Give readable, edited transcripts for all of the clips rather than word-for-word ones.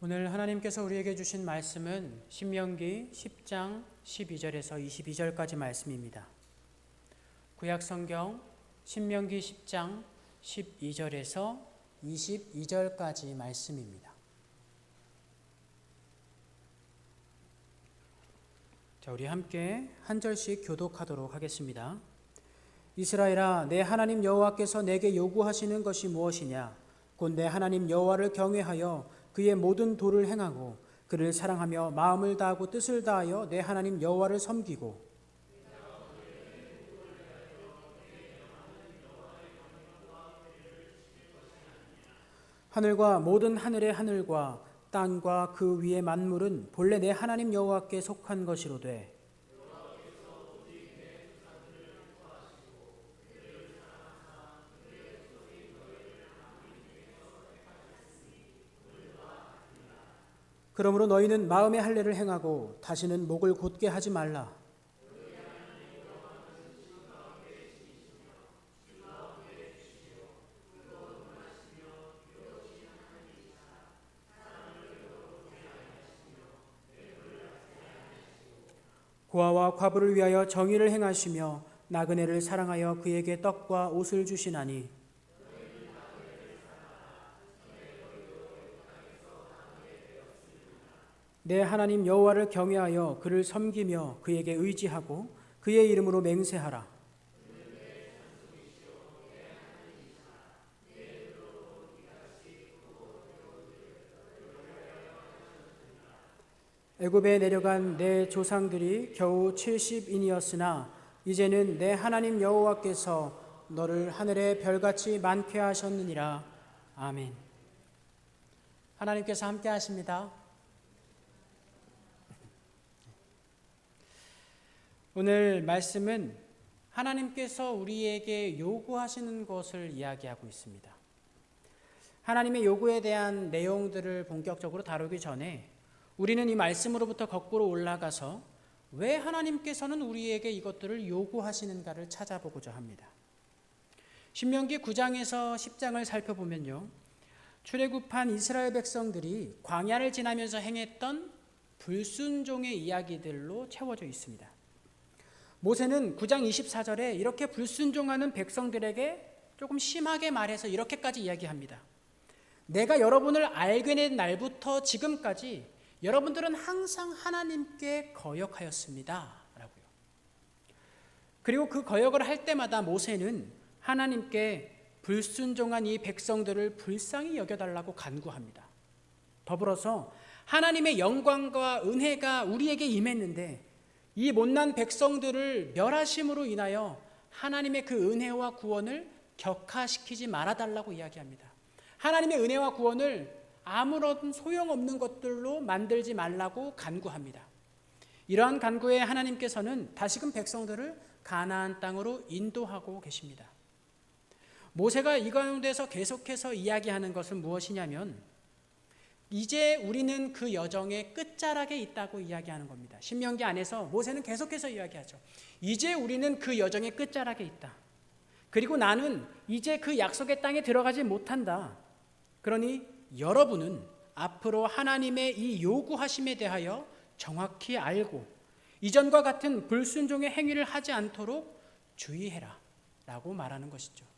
오늘 하나님께서 우리에게 주신 말씀은 신명기 10장 12절에서 22절까지 말씀입니다. 구약성경 신명기 10장 12절에서 22절까지 말씀입니다. 자, 우리 함께 한 절씩 교독하도록 하겠습니다. 이스라엘아, 내 하나님 여호와께서 내게 요구하시는 것이 무엇이냐? 곧 내 하나님 여호와를 경외하여 그의 모든 도를 행하고 그를 사랑하며 마음을 다하고 뜻을 다하여 내 하나님 여호와를 섬기고 하늘과 모든 하늘의 하늘과 땅과 그 위의 만물은 본래 내 하나님 여호와께 속한 것이로되 그러므로 너희는 마음의 할례를 행하고 다시는 목을 곧게 하지 말라. 고아와 과부를 위하여 정의를 행하시며 나그네를 사랑하여 그에게 떡과 옷을 주시나니 내 하나님 여호와를 경외하여 그를 섬기며 그에게 의지하고 그의 이름으로 맹세하라. 애굽에 내려간 내 조상들이 겨우 70인이었으나 이제는 내 하나님 여호와께서 너를 하늘의 별같이 많게 하셨느니라. 아멘. 하나님께서 함께 하십니다. 오늘 말씀은 하나님께서 우리에게 요구하시는 것을 이야기하고 있습니다. 하나님의 요구에 대한 내용들을 본격적으로 다루기 전에 우리는 이 말씀으로부터 거꾸로 올라가서 왜 하나님께서는 우리에게 이것들을 요구하시는가를 찾아보고자 합니다. 신명기 9장에서 10장을 살펴보면요, 출애굽한 이스라엘 백성들이 광야를 지나면서 행했던 불순종의 이야기들로 채워져 있습니다. 모세는 9장 24절에 이렇게 불순종하는 백성들에게 조금 심하게 말해서 이렇게까지 이야기합니다. 내가 여러분을 알게 된 날부터 지금까지 여러분들은 항상 하나님께 거역하였습니다. 라고요. 그리고 그 거역을 할 때마다 모세는 하나님께 불순종한 이 백성들을 불쌍히 여겨달라고 간구합니다. 더불어서 하나님의 영광과 은혜가 우리에게 임했는데 이 못난 백성들을 멸하심으로 인하여 하나님의 그 은혜와 구원을 격화시키지 말아달라고 이야기합니다. 하나님의 은혜와 구원을 아무런 소용없는 것들로 만들지 말라고 간구합니다. 이러한 간구에 하나님께서는 다시금 백성들을 가나안 땅으로 인도하고 계십니다. 모세가 이 가운데서 계속해서 이야기하는 것은 무엇이냐면 이제 우리는 그 여정의 끝자락에 있다고 이야기하는 겁니다. 신명기 안에서 모세는 계속해서 이야기하죠. 이제 우리는 그 여정의 끝자락에 있다. 그리고 나는 이제 그 약속의 땅에 들어가지 못한다. 그러니 여러분은 앞으로 하나님의 이 요구하심에 대하여 정확히 알고 이전과 같은 불순종의 행위를 하지 않도록 주의해라 라고 말하는 것이죠.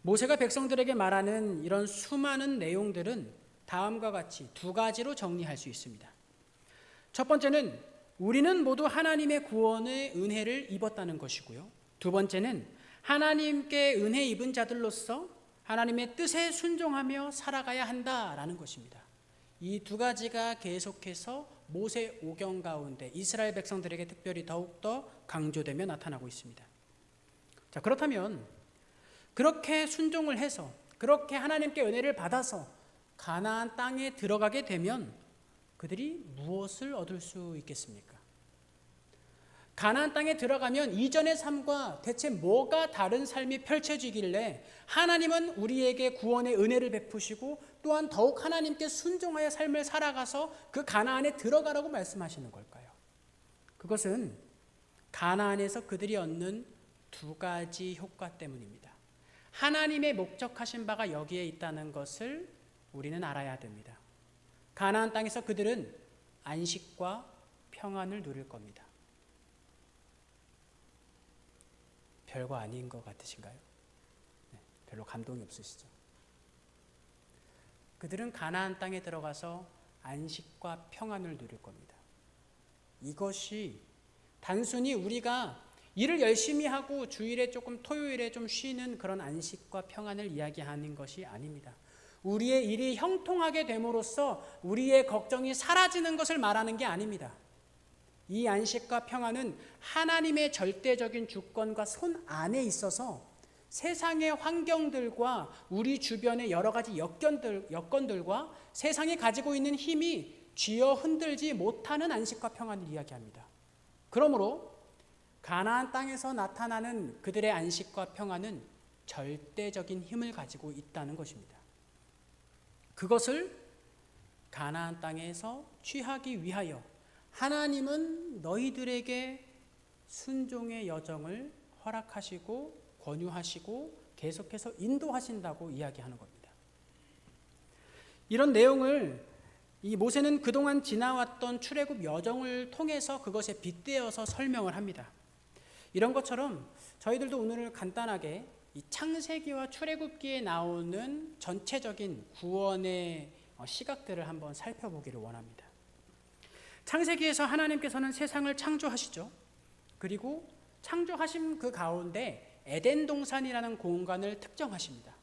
모세가 백성들에게 말하는 이런 수많은 내용들은 다음과 같이 두 가지로 정리할 수 있습니다. 첫 번째는 우리는 모두 하나님의 구원의 은혜를 입었다는 것이고요. 두 번째는 하나님께 은혜 입은 자들로서 하나님의 뜻에 순종하며 살아가야 한다라는 것입니다. 이 두 가지가 계속해서 모세 오경 가운데 이스라엘 백성들에게 특별히 더욱더 강조되며 나타나고 있습니다. 자, 그렇다면 그렇게 순종을 해서 그렇게 하나님께 은혜를 받아서 가나안 땅에 들어가게 되면 그들이 무엇을 얻을 수 있겠습니까? 가나안 땅에 들어가면 이전의 삶과 대체 뭐가 다른 삶이 펼쳐지길래 하나님은 우리에게 구원의 은혜를 베푸시고 또한 더욱 하나님께 순종하여 삶을 살아가서 그 가나안에 들어가라고 말씀하시는 걸까요? 그것은 가나안에서 그들이 얻는 두 가지 효과 때문입니다. 하나님의 목적하신 바가 여기에 있다는 것을 우리는 알아야 됩니다. 가나안 땅에서 그들은 안식과 평안을 누릴 겁니다. 별거 아닌 것 같으신가요? 네, 별로 감동이 없으시죠? 그들은 가나안 땅에 들어가서 안식과 평안을 누릴 겁니다. 이것이 단순히 우리가 일을 열심히 하고 주일에 조금 토요일에 좀 쉬는 그런 안식과 평안을 이야기하는 것이 아닙니다. 우리의 일이 형통하게 됨으로써 우리의 걱정이 사라지는 것을 말하는 게 아닙니다. 이 안식과 평안은 하나님의 절대적인 주권과 손 안에 있어서 세상의 환경들과 우리 주변의 여러 가지 여건들과 세상이 가지고 있는 힘이 쥐어 흔들지 못하는 안식과 평안을 이야기합니다. 그러므로 가나안 땅에서 나타나는 그들의 안식과 평안은 절대적인 힘을 가지고 있다는 것입니다. 그것을 가나안 땅에서 취하기 위하여 하나님은 너희들에게 순종의 여정을 허락하시고 권유하시고 계속해서 인도하신다고 이야기하는 겁니다. 이런 내용을 이 모세는 그동안 지나왔던 출애굽 여정을 통해서 그것에 빗대어서 설명을 합니다. 이런 것처럼 저희들도 오늘 간단하게 이 창세기와 출애굽기에 나오는 전체적인 구원의 시각들을 한번 살펴보기를 원합니다. 창세기에서 하나님께서는 세상을 창조하시죠. 그리고 창조하신 그 가운데 에덴 동산이라는 공간을 특정하십니다.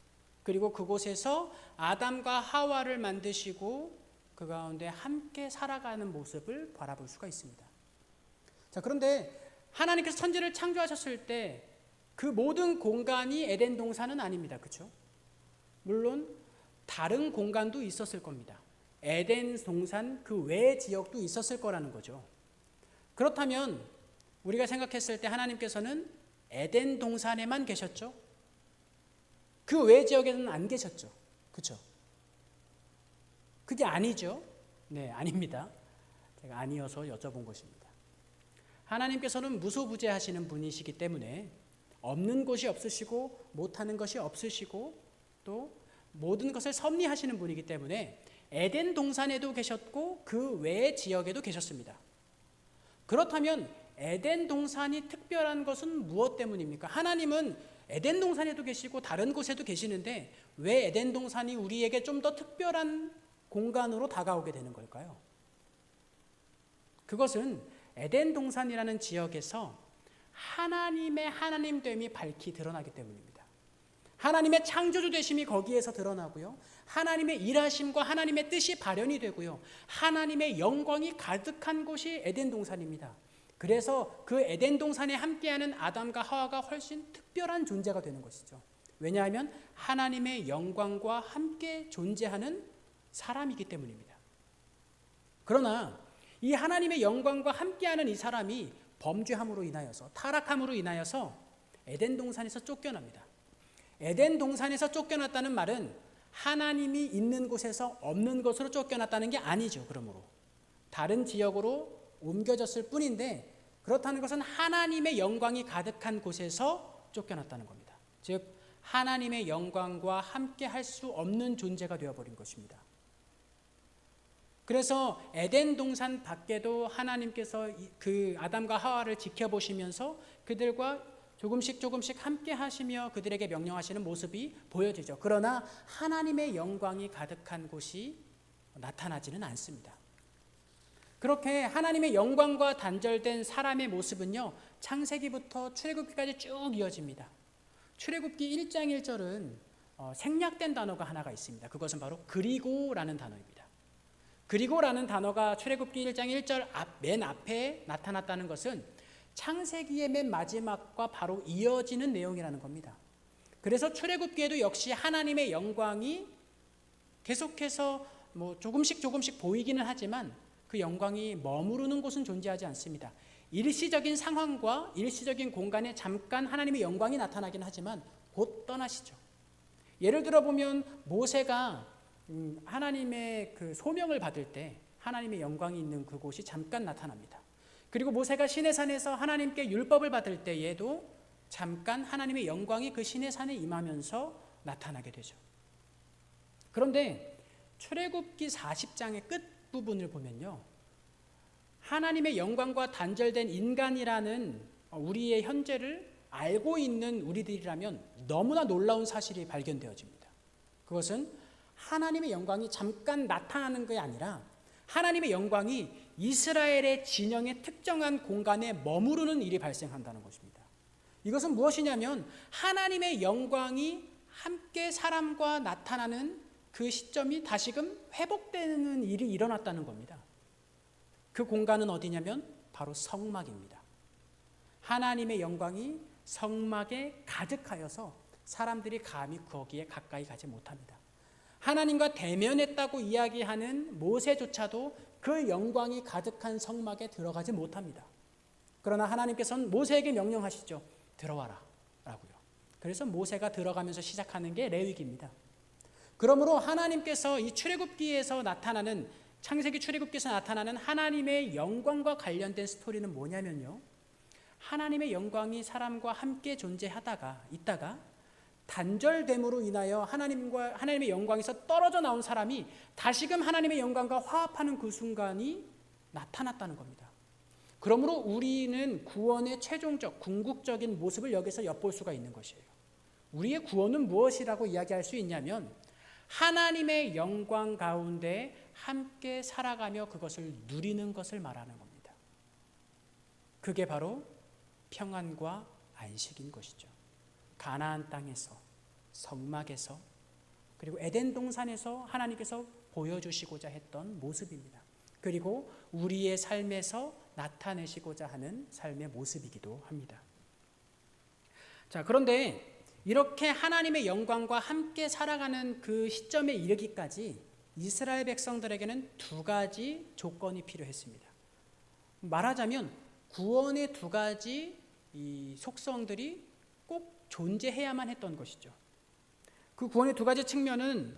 그리고 그곳에서 아담과 하와를 만드시고 그 가운데 함께 살아가는 모습을 바라볼 수가 있습니다. 자, 그런데 하나님께서 천지를 창조하셨을 때 그 모든 공간이 에덴 동산은 아닙니다. 그렇죠? 물론 다른 공간도 있었을 겁니다. 에덴 동산 그 외의 지역도 있었을 거라는 거죠. 그렇다면 우리가 생각했을 때 하나님께서는 에덴 동산에만 계셨죠? 그 외 지역에는 안 계셨죠? 그렇죠? 그게 아니죠? 네, 아닙니다. 제가 아니어서 여쭤본 것입니다. 하나님께서는 무소부재하시는 분이시기 때문에 없는 곳이 없으시고 못하는 것이 없으시고 또 모든 것을 섭리하시는 분이기 때문에 에덴 동산에도 계셨고 그 외의 지역에도 계셨습니다. 그렇다면 에덴 동산이 특별한 것은 무엇 때문입니까? 하나님은 에덴 동산에도 계시고 다른 곳에도 계시는데 왜 에덴 동산이 우리에게 좀 더 특별한 공간으로 다가오게 되는 걸까요? 그것은 에덴 동산이라는 지역에서 하나님의 하나님됨이 밝히 드러나기 때문입니다. 하나님의 창조주 되심이 거기에서 드러나고요. 하나님의 일하심과 하나님의 뜻이 발현이 되고요. 하나님의 영광이 가득한 곳이 에덴 동산입니다. 그래서 그 에덴 동산에 함께하는 아담과 하와가 훨씬 특별한 존재가 되는 것이죠. 왜냐하면 하나님의 영광과 함께 존재하는 사람이기 때문입니다. 그러나 이 하나님의 영광과 함께하는 이 사람이 범죄함으로 인하여서 타락함으로 인하여서 에덴 동산에서 쫓겨납니다. 에덴 동산에서 쫓겨났다는 말은 하나님이 있는 곳에서 없는 곳으로 쫓겨났다는 게 아니죠. 그러므로 다른 지역으로 옮겨졌을 뿐인데 그렇다는 것은 하나님의 영광이 가득한 곳에서 쫓겨났다는 겁니다. 즉 하나님의 영광과 함께 할 수 없는 존재가 되어버린 것입니다. 그래서 에덴 동산 밖에도 하나님께서 그 아담과 하와를 지켜보시면서 그들과 조금씩 함께 하시며 그들에게 명령하시는 모습이 보여지죠. 그러나 하나님의 영광이 가득한 곳이 나타나지는 않습니다. 그렇게 하나님의 영광과 단절된 사람의 모습은요, 창세기부터 출애굽기까지 쭉 이어집니다. 출애굽기 1장 1절은 생략된 단어가 하나가 있습니다. 그것은 바로 그리고라는 단어입니다. 그리고라는 단어가 출애굽기 1장 1절 맨 앞에 나타났다는 것은 창세기의 맨 마지막과 바로 이어지는 내용이라는 겁니다. 그래서 출애굽기에도 역시 하나님의 영광이 계속해서 조금씩 보이기는 하지만 그 영광이 머무르는 곳은 존재하지 않습니다. 일시적인 상황과 일시적인 공간에 잠깐 하나님의 영광이 나타나긴 하지만 곧 떠나시죠. 예를 들어 보면 모세가 하나님의 그 소명을 받을 때 하나님의 영광이 있는 그곳이 잠깐 나타납니다. 그리고 모세가 시내산에서 하나님께 율법을 받을 때에도 잠깐 하나님의 영광이 그 시내산에 임하면서 나타나게 되죠. 그런데 출애굽기 40장의 끝부분을 보면요, 하나님의 영광과 단절된 인간이라는 우리의 현재를 알고 있는 우리들이라면 너무나 놀라운 사실이 발견되어집니다. 그것은 하나님의 영광이 잠깐 나타나는 게 아니라 하나님의 영광이 이스라엘의 진영의 특정한 공간에 머무르는 일이 발생한다는 것입니다. 이것은 무엇이냐면 하나님의 영광이 함께 사람과 나타나는 그 시점이 다시금 회복되는 일이 일어났다는 겁니다. 그 공간은 어디냐면 바로 성막입니다. 하나님의 영광이 성막에 가득하여서 사람들이 감히 거기에 가까이 가지 못합니다. 하나님과 대면했다고 이야기하는 모세조차도 그 영광이 가득한 성막에 들어가지 못합니다. 그러나 하나님께서는 모세에게 명령하시죠. 들어와라 라고요. 그래서 모세가 들어가면서 시작하는 게 레위기입니다. 그러므로 하나님께서 이 출애굽기에서 나타나는, 창세기 출애굽기에서 나타나는 하나님의 영광과 관련된 스토리는 뭐냐면요, 하나님의 영광이 사람과 함께 존재하다가 있다가 단절됨으로 인하여 하나님의 영광에서 떨어져 나온 사람이 다시금 하나님의 영광과 화합하는 그 순간이 나타났다는 겁니다. 그러므로 우리는 구원의 최종적 궁극적인 모습을 여기서 엿볼 수가 있는 것이에요. 우리의 구원은 무엇이라고 이야기할 수 있냐면 하나님의 영광 가운데 함께 살아가며 그것을 누리는 것을 말하는 겁니다. 그게 바로 평안과 안식인 것이죠. 가나안 땅에서, 성막에서, 그리고 에덴 동산에서 하나님께서 보여주시고자 했던 모습입니다. 그리고 우리의 삶에서 나타내시고자 하는 삶의 모습이기도 합니다. 자, 그런데 이렇게 하나님의 영광과 함께 살아가는 그 시점에 이르기까지 이스라엘 백성들에게는 두 가지 조건이 필요했습니다. 말하자면 구원의 두 가지 이 속성들이 꼭 존재해야만 했던 것이죠. 그 구원의 두 가지 측면은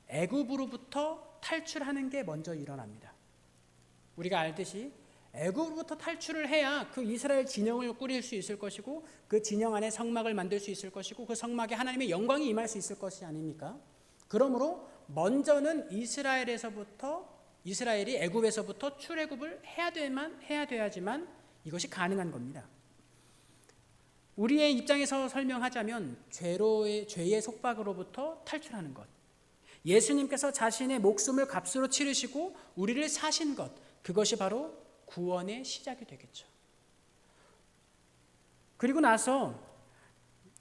애굽으로부터 탈출하는 게 먼저 일어납니다. 우리가 알듯이 애굽으로부터 탈출을 해야 그 이스라엘 진영을 꾸릴 수 있을 것이고 그 진영 안에 성막을 만들 수 있을 것이고 그 성막에 하나님의 영광이 임할 수 있을 것이 아닙니까? 그러므로 먼저는 이스라엘이 애굽에서부터 출애굽을 해야 돼야지만 이것이 가능한 겁니다. 우리의 입장에서 설명하자면 죄의 속박으로부터 탈출하는 것, 예수님께서 자신의 목숨을 값으로 치르시고 우리를 사신 것, 그것이 바로 구원의 시작이 되겠죠. 그리고 나서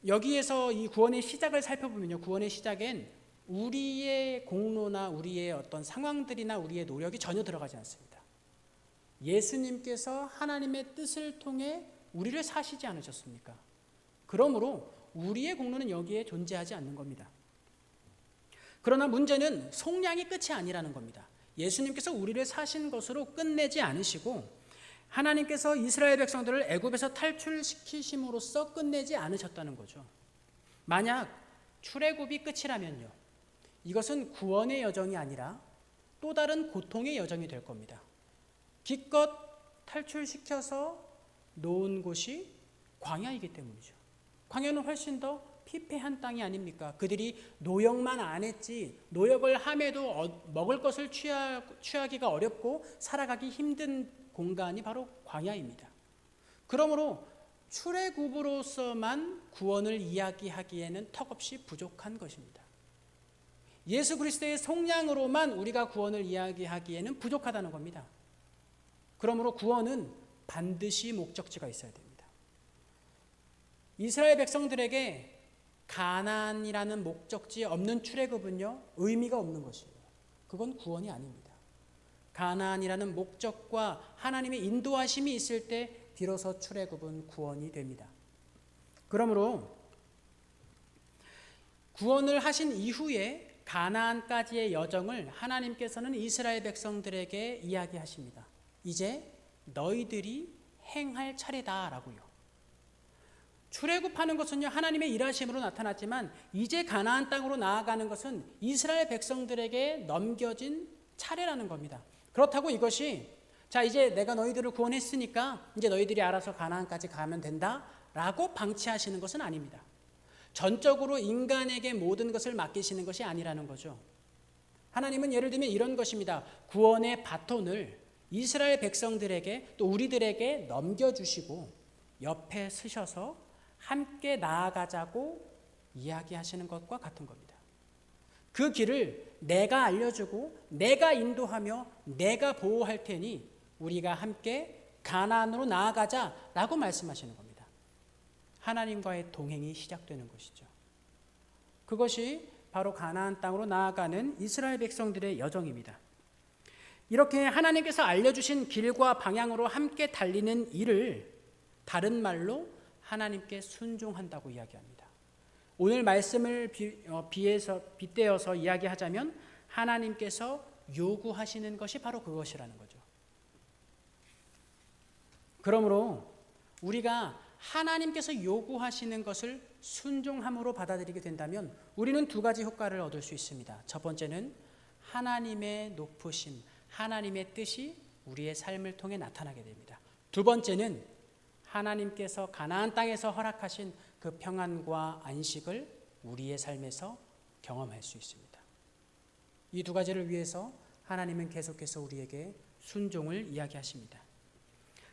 여기에서 이 구원의 시작을 살펴보면요, 구원의 시작엔 우리의 공로나 우리의 어떤 상황들이나 우리의 노력이 전혀 들어가지 않습니다. 예수님께서 하나님의 뜻을 통해 우리를 사시지 않으셨습니까? 그러므로 우리의 공로는 여기에 존재하지 않는 겁니다. 그러나 문제는 속량이 끝이 아니라는 겁니다. 예수님께서 우리를 사신 것으로 끝내지 않으시고 하나님께서 이스라엘 백성들을 애굽에서 탈출시키심으로써 끝내지 않으셨다는 거죠. 만약 출애굽이 끝이라면요, 이것은 구원의 여정이 아니라 또 다른 고통의 여정이 될 겁니다. 기껏 탈출시켜서 놓은 곳이 광야이기 때문이죠. 광야는 훨씬 더 피폐한 땅이 아닙니까? 그들이 노역만 안 했지 노역을 함에도 먹을 것을 취하기가 어렵고 살아가기 힘든 공간이 바로 광야입니다. 그러므로 출애굽으로서만 구원을 이야기하기에는 턱없이 부족한 것입니다. 예수 그리스도의 속량으로만 우리가 구원을 이야기하기에는 부족하다는 겁니다. 그러므로 구원은 반드시 목적지가 있어야 됩니다. 이스라엘 백성들에게 가나안이라는 목적지 없는 출애굽은요, 의미가 없는 것이에요. 그건 구원이 아닙니다. 가나안이라는 목적과 하나님의 인도하심이 있을 때 비로소 출애굽은 구원이 됩니다. 그러므로 구원을 하신 이후에 가나안까지의 여정을 하나님께서는 이스라엘 백성들에게 이야기하십니다. 이제 너희들이 행할 차례다라고요. 출애굽하는 것은요, 하나님의 일하심으로 나타났지만 이제 가나안 땅으로 나아가는 것은 이스라엘 백성들에게 넘겨진 차례라는 겁니다. 그렇다고 이것이 자 이제 내가 너희들을 구원했으니까 이제 너희들이 알아서 가나안까지 가면 된다라고 방치하시는 것은 아닙니다. 전적으로 인간에게 모든 것을 맡기시는 것이 아니라는 거죠. 하나님은 예를 들면 이런 것입니다. 구원의 바톤을 이스라엘 백성들에게 또 우리들에게 넘겨주시고 옆에 서셔서 함께 나아가자고 이야기하시는 것과 같은 겁니다. 그 길을 내가 알려주고 내가 인도하며 내가 보호할 테니 우리가 함께 가나안으로 나아가자라고 말씀하시는 겁니다. 하나님과의 동행이 시작되는 것이죠. 그것이 바로 가나안 땅으로 나아가는 이스라엘 백성들의 여정입니다. 이렇게 하나님께서 알려주신 길과 방향으로 함께 달리는 일을 다른 말로 하나님께 순종한다고 이야기합니다. 오늘 말씀을 빗대어서 이야기하자면 하나님께서 요구하시는 것이 바로 그것이라는 거죠. 그러므로 우리가 하나님께서 요구하시는 것을 순종함으로 받아들이게 된다면 우리는 두 가지 효과를 얻을 수 있습니다. 첫 번째는 하나님의 높으심, 하나님의 뜻이 우리의 삶을 통해 나타나게 됩니다. 두 번째는 하나님께서 가나안 땅에서 허락하신 그 평안과 안식을 우리의 삶에서 경험할 수 있습니다. 이 두 가지를 위해서 하나님은 계속해서 우리에게 순종을 이야기하십니다.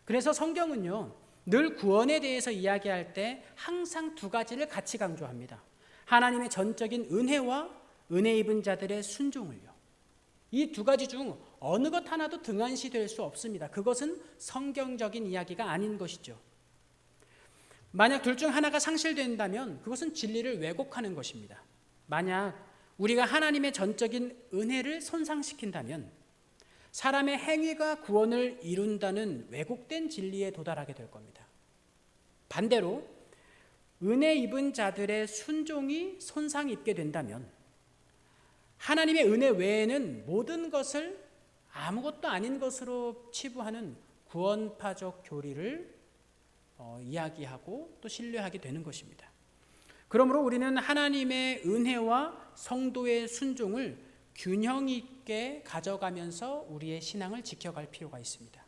그래서 성경은요, 늘 구원에 대해서 이야기할 때 항상 두 가지를 같이 강조합니다. 하나님의 전적인 은혜와 은혜 입은 자들의 순종을요. 이 두 가지 중 어느 것 하나도 등한시될 수 없습니다. 그것은 성경적인 이야기가 아닌 것이죠. 만약 둘 중 하나가 상실된다면 그것은 진리를 왜곡하는 것입니다. 만약 우리가 하나님의 전적인 은혜를 손상시킨다면 사람의 행위가 구원을 이룬다는 왜곡된 진리에 도달하게 될 겁니다. 반대로 은혜 입은 자들의 순종이 손상 입게 된다면 하나님의 은혜 외에는 모든 것을 아무것도 아닌 것으로 치부하는 구원파적 교리를 이야기하고 또 신뢰하게 되는 것입니다. 그러므로 우리는 하나님의 은혜와 성도의 순종을 균형 있게 가져가면서 우리의 신앙을 지켜갈 필요가 있습니다.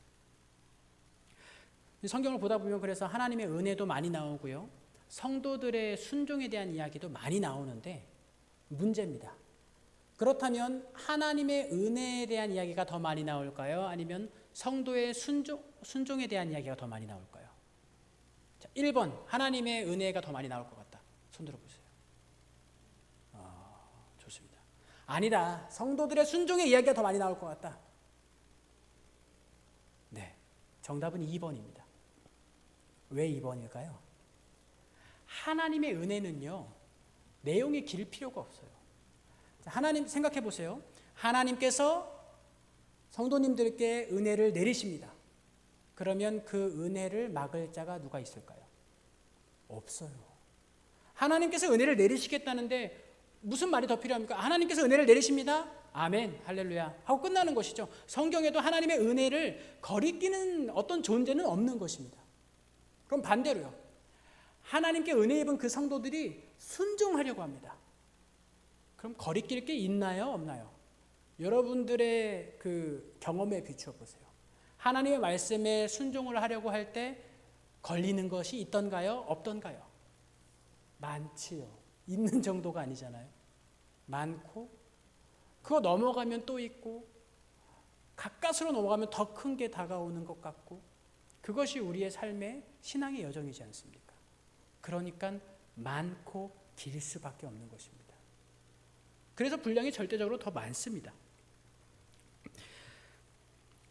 성경을 보다 보면 그래서 하나님의 은혜도 많이 나오고요. 성도들의 순종에 대한 이야기도 많이 나오는데 문제입니다. 그렇다면 하나님의 은혜에 대한 이야기가 더 많이 나올까요? 아니면 성도의 순종에 대한 이야기가 더 많이 나올까요? 자, 1번 하나님의 은혜가 더 많이 나올 것 같다. 손 들어보세요. 좋습니다. 아니다. 성도들의 순종의 이야기가 더 많이 나올 것 같다. 네, 정답은 2번입니다. 왜 2번일까요? 하나님의 은혜는요, 내용이 길 필요가 없어요. 하나님 생각해 보세요. 하나님께서 성도님들께 은혜를 내리십니다. 그러면 그 은혜를 막을 자가 누가 있을까요? 없어요. 하나님께서 은혜를 내리시겠다는데 무슨 말이 더 필요합니까? 하나님께서 은혜를 내리십니다. 아멘, 할렐루야 하고 끝나는 것이죠. 성경에도 하나님의 은혜를 거리끼는 어떤 존재는 없는 것입니다. 그럼 반대로요. 하나님께 은혜 입은 그 성도들이 순종하려고 합니다. 그럼 거리낄 게 있나요? 없나요? 여러분들의 그 경험에 비추어 보세요. 하나님의 말씀에 순종을 하려고 할 때 걸리는 것이 있던가요? 없던가요? 많지요. 있는 정도가 아니잖아요. 많고 그거 넘어가면 또 있고 가까스로 넘어가면 더 큰 게 다가오는 것 같고 그것이 우리의 삶의 신앙의 여정이지 않습니까? 그러니까 많고 길 수밖에 없는 것입니다. 그래서 분량이 절대적으로 더 많습니다.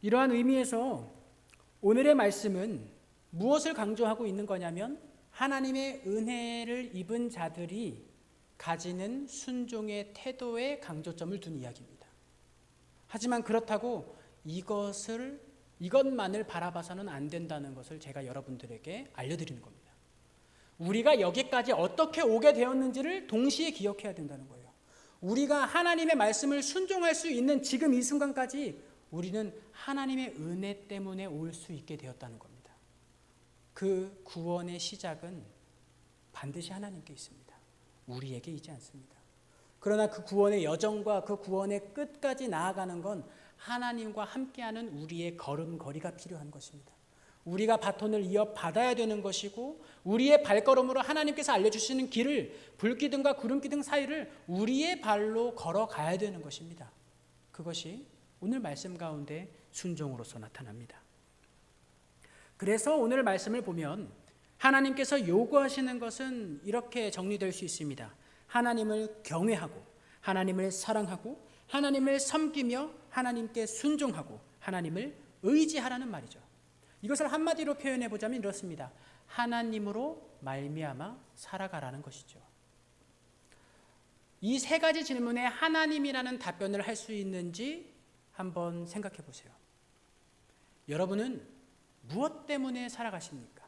이러한 의미에서 오늘의 말씀은 무엇을 강조하고 있는 거냐면 하나님의 은혜를 입은 자들이 가지는 순종의 태도에 강조점을 둔 이야기입니다. 하지만 그렇다고 이것만을 바라봐서는 안 된다는 것을 제가 여러분들에게 알려드리는 겁니다. 우리가 여기까지 어떻게 오게 되었는지를 동시에 기억해야 된다는 거예요. 우리가 하나님의 말씀을 순종할 수 있는 지금 이 순간까지 우리는 하나님의 은혜 때문에 올 수 있게 되었다는 겁니다. 그 구원의 시작은 반드시 하나님께 있습니다. 우리에게 있지 않습니다. 그러나 그 구원의 여정과 그 구원의 끝까지 나아가는 건 하나님과 함께하는 우리의 걸음걸이가 필요한 것입니다. 우리가 바톤을 이어받아야 되는 것이고 우리의 발걸음으로 하나님께서 알려주시는 길을 불기둥과 구름기둥 사이를 우리의 발로 걸어가야 되는 것입니다. 그것이 오늘 말씀 가운데 순종으로서 나타납니다. 그래서 오늘 말씀을 보면 하나님께서 요구하시는 것은 이렇게 정리될 수 있습니다. 하나님을 경외하고 하나님을 사랑하고 하나님을 섬기며 하나님께 순종하고 하나님을 의지하라는 말이죠. 이것을 한마디로 표현해 보자면 이렇습니다. 하나님으로 말미암아 살아가라는 것이죠. 이 세 가지 질문에 하나님이라는 답변을 할 수 있는지 한번 생각해 보세요. 여러분은 무엇 때문에 살아가십니까?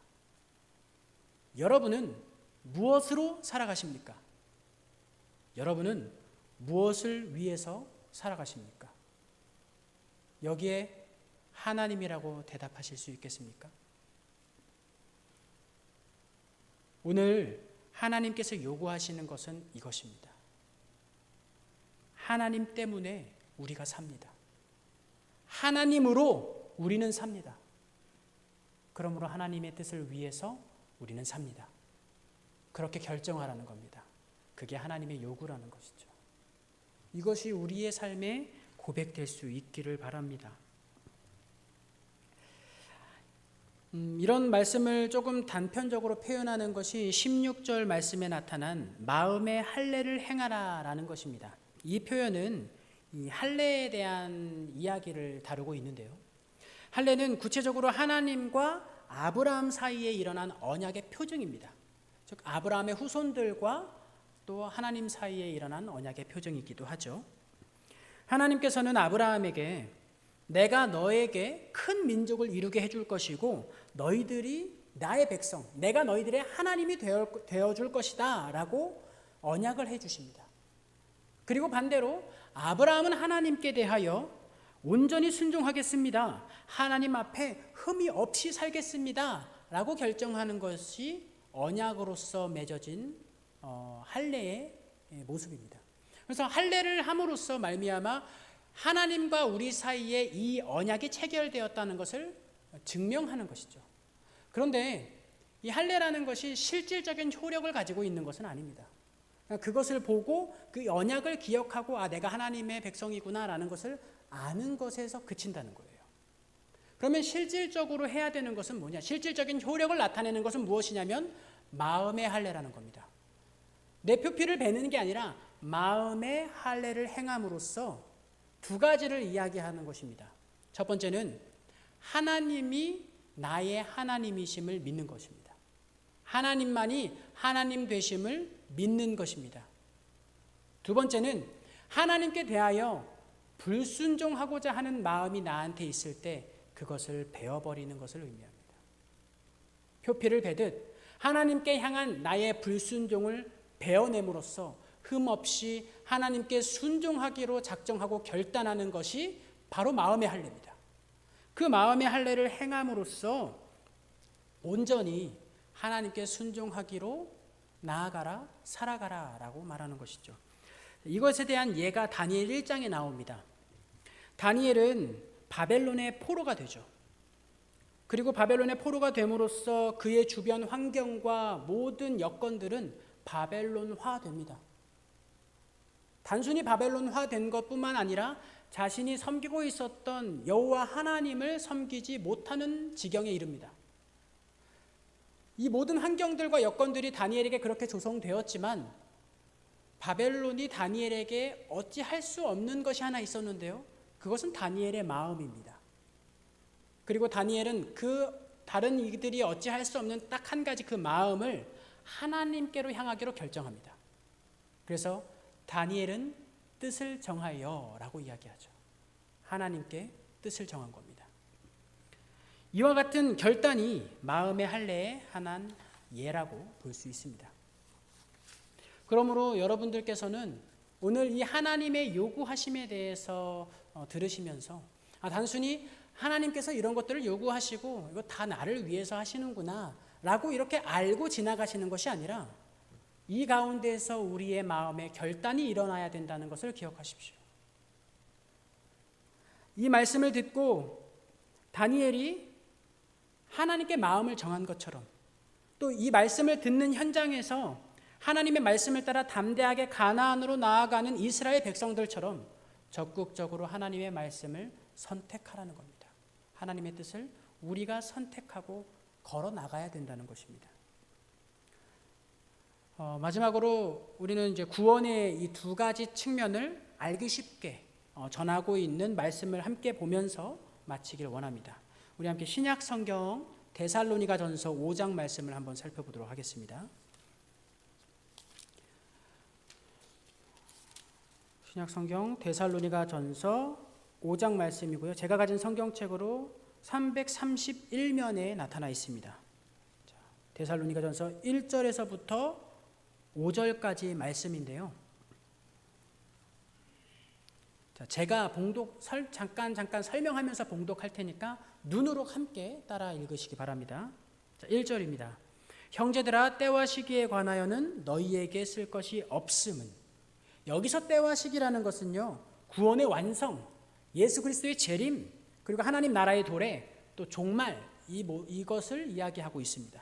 여러분은 무엇으로 살아가십니까? 여러분은 무엇을 위해서 살아가십니까? 여기에 하나님이라고 대답하실 수 있겠습니까? 오늘 하나님께서 요구하시는 것은 이것입니다. 하나님 때문에 우리가 삽니다. 하나님으로 우리는 삽니다. 그러므로 하나님의 뜻을 위해서 우리는 삽니다. 그렇게 결정하라는 겁니다. 그게 하나님의 요구라는 것이죠. 이것이 우리의 삶에 고백될 수 있기를 바랍니다. 이런 말씀을 조금 단편적으로 표현하는 것이 16절 말씀에 나타난 마음의 할례를 행하라라는 것입니다. 이 표현은 이 할례에 대한 이야기를 다루고 있는데요. 할례는 구체적으로 하나님과 아브라함 사이에 일어난 언약의 표징입니다. 즉 아브라함의 후손들과 또 하나님 사이에 일어난 언약의 표징이기도 하죠. 하나님께서는 아브라함에게 내가 너에게 큰 민족을 이루게 해줄 것이고 너희들이 나의 백성, 내가 너희들의 하나님이 되어줄 것이다 라고 언약을 해주십니다. 그리고 반대로 아브라함은 하나님께 대하여 온전히 순종하겠습니다. 하나님 앞에 흠이 없이 살겠습니다. 라고 결정하는 것이 언약으로서 맺어진 할례의 모습입니다. 그래서 할례를 함으로써 말미암아 하나님과 우리 사이에 이 언약이 체결되었다는 것을 증명하는 것이죠. 그런데 이 할례라는 것이 실질적인 효력을 가지고 있는 것은 아닙니다. 그것을 보고 그 언약을 기억하고 내가 하나님의 백성이구나라는 것을 아는 것에서 그친다는 거예요. 그러면 실질적으로 해야 되는 것은 뭐냐? 실질적인 효력을 나타내는 것은 무엇이냐면 마음의 할례라는 겁니다. 내 표피를 베는 게 아니라 마음의 할례를 행함으로써 두 가지를 이야기하는 것입니다. 첫 번째는 하나님이 나의 하나님이심을 믿는 것입니다. 하나님만이 하나님 되심을 믿는 것입니다. 두 번째는 하나님께 대하여 불순종하고자 하는 마음이 나한테 있을 때 그것을 베어버리는 것을 의미합니다. 표피를 베듯 하나님께 향한 나의 불순종을 베어냄으로써 흠없이 하나님께 순종하기로 작정하고 결단하는 것이 바로 마음의 할례입니다. 그 마음의 할례를 행함으로써 온전히 하나님께 순종하기로 나아가라, 살아가라 라고 말하는 것이죠. 이것에 대한 예가 다니엘 1장에 나옵니다. 다니엘은 바벨론의 포로가 되죠. 그리고 바벨론의 포로가 됨으로써 그의 주변 환경과 모든 여건들은 바벨론화됩니다. 단순히 바벨론화된 것뿐만 아니라 자신이 섬기고 있었던 여호와 하나님을 섬기지 못하는 지경에 이릅니다. 이 모든 환경들과 여건들이 다니엘에게 그렇게 조성되었지만 바벨론이 다니엘에게 어찌할 수 없는 것이 하나 있었는데요. 그것은 다니엘의 마음입니다. 그리고 다니엘은 그 다른 이들이 어찌할 수 없는 딱 한 가지 그 마음을 하나님께로 향하기로 결정합니다. 그래서 다니엘은 뜻을 정하여 라고 이야기하죠. 하나님께 뜻을 정한 겁니다. 이와 같은 결단이 마음의 할례의 하나의 예라고 볼 수 있습니다. 그러므로 여러분들께서는 오늘 이 하나님의 요구하심에 대해서 들으시면서 단순히 하나님께서 이런 것들을 요구하시고 이거 다 나를 위해서 하시는구나 라고 이렇게 알고 지나가시는 것이 아니라 이 가운데서 우리의 마음에 결단이 일어나야 된다는 것을 기억하십시오. 이 말씀을 듣고 다니엘이 하나님께 마음을 정한 것처럼 또 이 말씀을 듣는 현장에서 하나님의 말씀을 따라 담대하게 가나안으로 나아가는 이스라엘 백성들처럼 적극적으로 하나님의 말씀을 선택하라는 겁니다. 하나님의 뜻을 우리가 선택하고 걸어 나가야 된다는 것입니다. 마지막으로 우리는 이제 구원의 이 두 가지 측면을 알기 쉽게 전하고 있는 말씀을 함께 보면서 마치길 원합니다. 우리 함께 신약 성경 데살로니가전서 5장 말씀을 한번 살펴보도록 하겠습니다. 신약 성경 데살로니가전서 5장 말씀이고요. 제가 가진 성경책으로 331면에 나타나 있습니다. 데살로니가전서 1절에서부터 5절까지 말씀인데요. 제가 잠깐 설명하면서 봉독할 테니까 눈으로 함께 따라 읽으시기 바랍니다. 1절입니다. 형제들아, 때와 시기에 관하여는 너희에게 쓸 것이 없음은. 여기서 때와 시기라는 것은요, 구원의 완성, 예수 그리스도의 재림, 그리고 하나님 나라의 도래, 또 종말, 이것을 이야기하고 있습니다.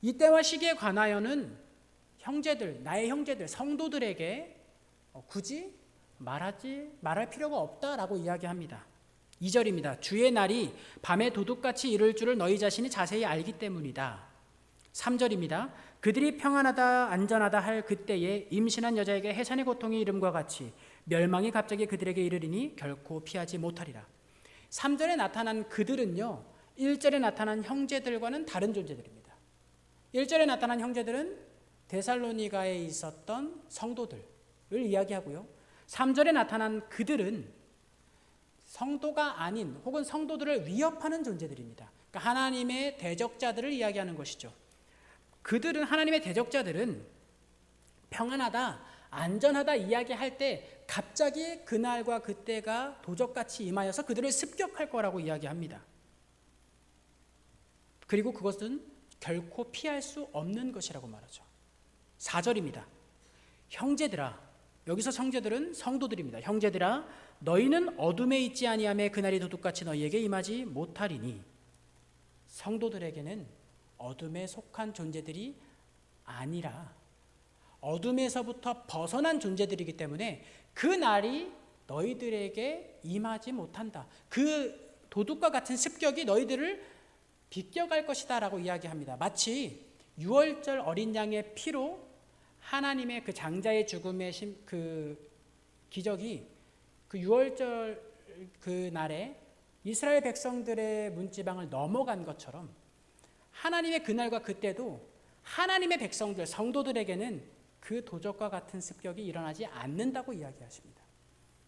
이 때와 시기에 관하여는 형제들, 나의 형제들, 성도들에게 굳이 말할 필요가 없다라고 이야기합니다. 2절입니다. 주의 날이 밤에 도둑같이 이를 줄을 너희 자신이 자세히 알기 때문이다. 3절입니다. 그들이 평안하다 안전하다 할 그때에 임신한 여자에게 해산의 고통이 이름과 같이 멸망이 갑자기 그들에게 이르리니 결코 피하지 못하리라. 3절에 나타난 그들은요, 1절에 나타난 형제들과는 다른 존재들입니다. 1절에 나타난 형제들은 데살로니가에 있었던 성도들을 이야기하고요, 3절에 나타난 그들은 성도가 아닌 혹은 성도들을 위협하는 존재들입니다. 그러니까 하나님의 대적자들을 이야기하는 것이죠. 그들은, 하나님의 대적자들은 평안하다, 안전하다 이야기할 때 갑자기 그날과 그때가 도적같이 임하여서 그들을 습격할 거라고 이야기합니다. 그리고 그것은 결코 피할 수 없는 것이라고 말하죠. 4절입니다. 형제들아, 여기서 형제들은 성도들입니다. 형제들아, 너희는 어둠에 있지 아니하매 그날이 도둑같이 너희에게 임하지 못하리니. 성도들에게는 어둠에 속한 존재들이 아니라 어둠에서부터 벗어난 존재들이기 때문에 그 날이 너희들에게 임하지 못한다. 그 도둑과 같은 습격이 너희들을 비껴갈 것이다 라고 이야기합니다. 마치 유월절 어린 양의 피로 하나님의 그 장자의 죽음의 그 기적이 그 유월절 그 날에 이스라엘 백성들의 문지방을 넘어간 것처럼 하나님의 그날과 그때도 하나님의 백성들, 성도들에게는 그 도적과 같은 습격이 일어나지 않는다고 이야기하십니다.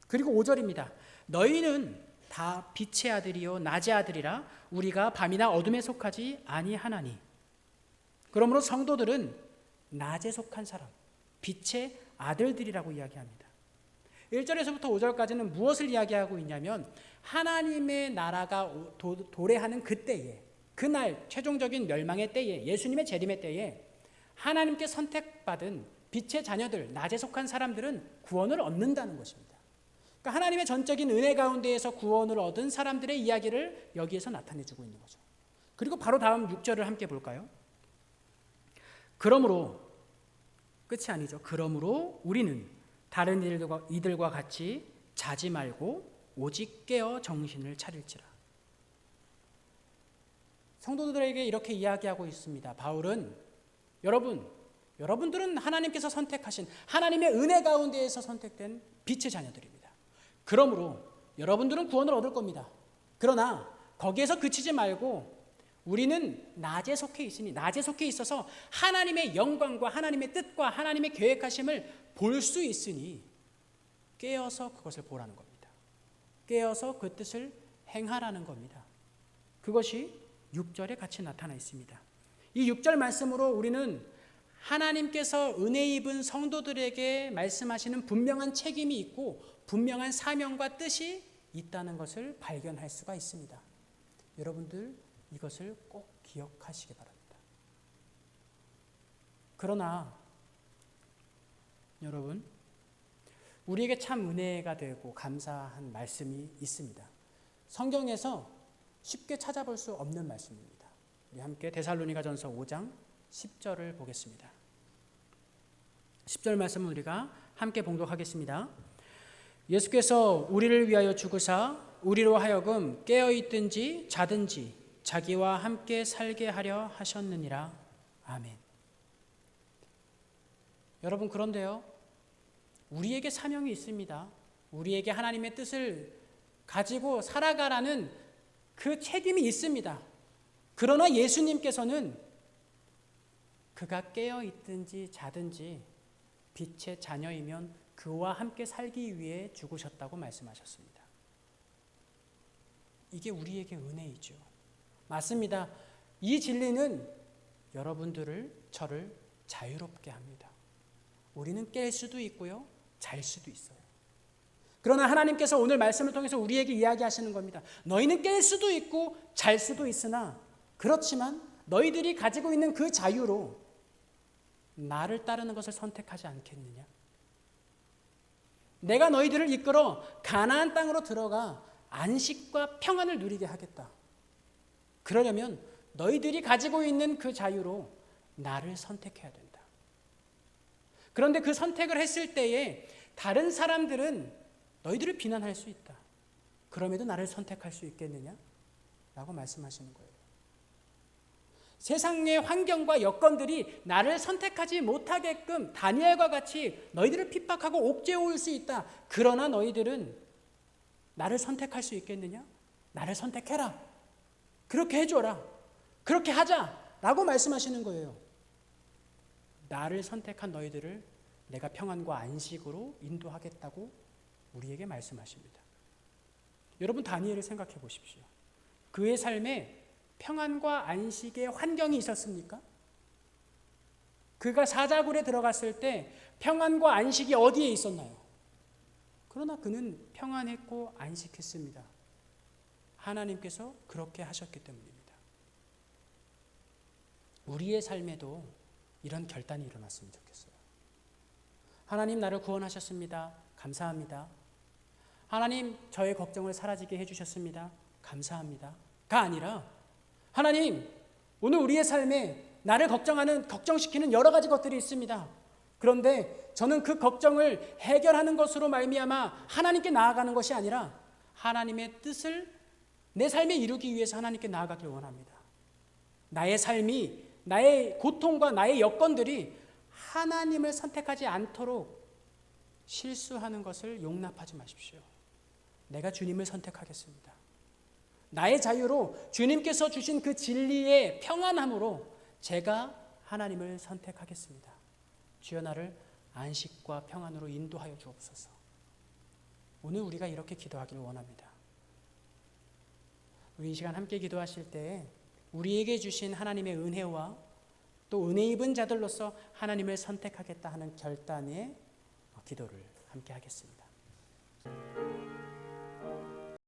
그리고 5절입니다. 너희는 다 빛의 아들이요 낮의 아들이라 우리가 밤이나 어둠에 속하지 아니하나니. 그러므로 성도들은 낮에 속한 사람, 빛의 아들들이라고 이야기합니다. 1절에서부터 5절까지는 무엇을 이야기하고 있냐면 하나님의 나라가 도래하는 그때에, 그날 최종적인 멸망의 때에, 예수님의 재림의 때에 하나님께 선택받은 빛의 자녀들, 낮에 속한 사람들은 구원을 얻는다는 것입니다. 그러니까 하나님의 전적인 은혜 가운데에서 구원을 얻은 사람들의 이야기를 여기에서 나타내주고 있는 거죠. 그리고 바로 다음 6절을 함께 볼까요? 그러므로, 끝이 아니죠. 그러므로 우리는 다른 이들과 같이 자지 말고 오직 깨어 정신을 차릴지라. 성도들에게 이렇게 이야기하고 있습니다. 바울은 여러분들은 하나님께서 선택하신 하나님의 은혜 가운데에서 선택된 빛의 자녀들입니다. 그러므로 여러분들은 구원을 얻을 겁니다. 그러나 거기에서 그치지 말고 우리는 낮에 속해 있으니, 낮에 속해 있어서 하나님의 영광과 하나님의 뜻과 하나님의 계획하심을 볼 수 있으니 깨어서 그것을 보라는 겁니다. 깨어서 그 뜻을 행하라는 겁니다. 그것이 6절에 같이 나타나 있습니다. 이 6절 말씀으로 우리는 하나님께서 은혜 입은 성도들에게 말씀하시는 분명한 책임이 있고 분명한 사명과 뜻이 있다는 것을 발견할 수가 있습니다. 여러분들 이것을 꼭 기억하시기 바랍니다. 그러나 여러분, 우리에게 참 은혜가 되고 감사한 말씀이 있습니다. 성경에서 쉽게 찾아볼 수 없는 말씀입니다. 우리 함께 데살로니가전서 5장 10절을 보겠습니다. 10절 말씀을 우리가 함께 봉독하겠습니다. 예수께서 우리를 위하여 죽으사 우리로 하여금 깨어있든지 자든지 자기와 함께 살게 하려 하셨느니라. 아멘. 여러분, 그런데요, 우리에게 사명이 있습니다. 우리에게 하나님의 뜻을 가지고 살아가라는 그 책임이 있습니다. 그러나 예수님께서는 그가 깨어있든지 자든지 빛의 자녀이면 그와 함께 살기 위해 죽으셨다고 말씀하셨습니다. 이게 우리에게 은혜이죠. 맞습니다. 이 진리는 여러분들을, 저를 자유롭게 합니다. 우리는 깰 수도 있고요, 잘 수도 있어요. 그러나 하나님께서 오늘 말씀을 통해서 우리에게 이야기하시는 겁니다. 너희는 깰 수도 있고 잘 수도 있으나, 그렇지만 너희들이 가지고 있는 그 자유로 나를 따르는 것을 선택하지 않겠느냐? 내가 너희들을 이끌어 가나안 땅으로 들어가 안식과 평안을 누리게 하겠다. 그러려면 너희들이 가지고 있는 그 자유로 나를 선택해야 된다. 그런데 그 선택을 했을 때에 다른 사람들은 너희들을 비난할 수 있다. 그럼에도 나를 선택할 수 있겠느냐? 라고 말씀하시는 거예요. 세상의 환경과 여건들이 나를 선택하지 못하게끔 다니엘과 같이 너희들을 핍박하고 옥죄어올 수 있다. 그러나 너희들은 나를 선택할 수 있겠느냐? 나를 선택해라. 그렇게 해줘라. 그렇게 하자. 라고 말씀하시는 거예요. 나를 선택한 너희들을 내가 평안과 안식으로 인도하겠다고 우리에게 말씀하십니다. 여러분, 다니엘을 생각해 보십시오. 그의 삶에 평안과 안식의 환경이 있었습니까? 그가 사자굴에 들어갔을 때 평안과 안식이 어디에 있었나요? 그러나 그는 평안했고 안식했습니다. 하나님께서 그렇게 하셨기 때문입니다. 우리의 삶에도 이런 결단이 일어났으면 좋겠어요. 하나님, 나를 구원하셨습니다. 감사합니다. 하나님, 저의 걱정을 사라지게 해주셨습니다. 감사합니다. 가 아니라, 하나님, 오늘 우리의 삶에 나를 걱정시키는 여러 가지 것들이 있습니다. 그런데 저는 그 걱정을 해결하는 것으로 말미암아 하나님께 나아가는 것이 아니라 하나님의 뜻을 내 삶에 이루기 위해서 하나님께 나아가길 원합니다. 나의 삶이, 나의 고통과 나의 여건들이 하나님을 선택하지 않도록 실수하는 것을 용납하지 마십시오. 내가 주님을 선택하겠습니다. 나의 자유로 주님께서 주신 그 진리의 평안함으로 제가 하나님을 선택하겠습니다. 주여, 나를 안식과 평안으로 인도하여 주옵소서. 오늘 우리가 이렇게 기도하기를 원합니다. 우리 이 시간 함께 기도하실 때에 우리에게 주신 하나님의 은혜와 또 은혜 입은 자들로서 하나님을 선택하겠다 하는 결단의 기도를 함께 하겠습니다.